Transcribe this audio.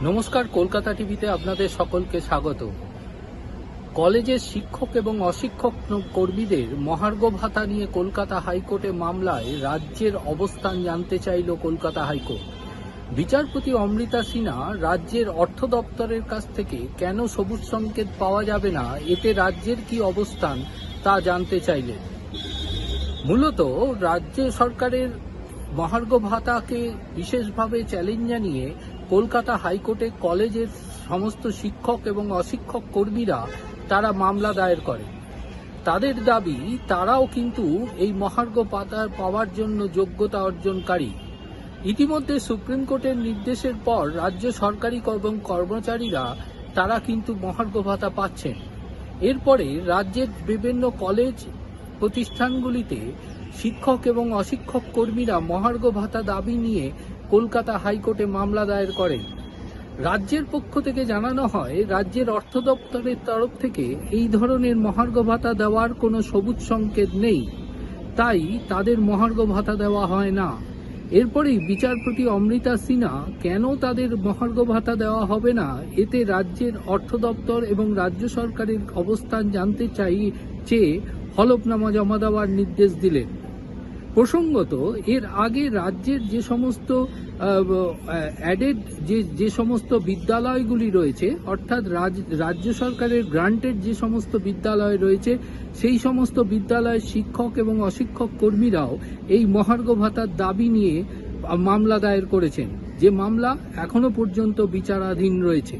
নমস্কার, কলকাতা টিভিতে আপনাদের সকলকে স্বাগত। কলেজের শিক্ষক এবং অশিক্ষক কর্মীদের মহার্ঘ ভাতা নিয়ে কলকাতা হাইকোর্টে মামলায় রাজ্যের অবস্থান জানতে চাইল কলকাতা হাইকোর্ট। বিচারপতি অমৃতা সিনহা রাজ্যের অর্থ দপ্তরের কাছ থেকে কেন সবুজ সংকেত পাওয়া যাবে না, এতে রাজ্যের কি অবস্থান তা জানতে চাইলেন। মূলত রাজ্য সরকারের মহার্ঘ ভাতাকে বিশেষভাবে চ্যালেঞ্জ জানিয়ে কলকাতা হাইকোর্টে কলেজের সমস্ত শিক্ষক এবং অশিক্ষক কর্মীরা তারা মামলা দায়ের করে। তাদের দাবি তারাও কিন্তু এই মহার্ঘ ভাতা পাওয়ার জন্য যোগ্যতা অর্জনকারী। ইতিমধ্যে সুপ্রিম কোর্টের নির্দেশের পর রাজ্য সরকারি এবং কর্মচারীরা তারা কিন্তু মহার্ঘ ভাতা পাচ্ছেন। এরপরে রাজ্যের বিভিন্ন কলেজ প্রতিষ্ঠানগুলিতে শিক্ষক এবং অশিক্ষক কর্মীরা মহার্ঘ ভাতা দাবি নিয়ে কলকাতা হাইকোর্টে মামলা দায়ের করেন। রাজ্যের পক্ষ থেকে জানানো হয়, রাজ্যের অর্থ দপ্তরের তরফ থেকে এই ধরনের মহার্ঘ ভাতা দেওয়ার কোনো সবুজ সংকেত নেই, তাই তাদের মহার্ঘ ভাতা দেওয়া হয় না। এরপরেই বিচারপতি অমৃতা সিনহা কেন তাদের মহার্ঘ ভাতা দেওয়া হবে না, এতে রাজ্যের অর্থ দপ্তর এবং রাজ্য সরকারের অবস্থান জানতে চেয়ে হলফনামা জমা দেওয়ার নির্দেশ দিলেন। প্রসঙ্গত, এর আগে রাজ্যের যে সমস্ত অ্যাডেড যে সমস্ত বিদ্যালয়গুলি রয়েছে, অর্থাৎ রাজ্য সরকারের গ্রান্টেড যে সমস্ত বিদ্যালয় রয়েছে, সেই সমস্ত বিদ্যালয়ের শিক্ষক এবং অশিক্ষক কর্মীরাও এই মহার্ঘ ভাতার দাবি নিয়ে মামলা দায়ের করেছেন, যে মামলা এখনো পর্যন্ত বিচারাধীন রয়েছে।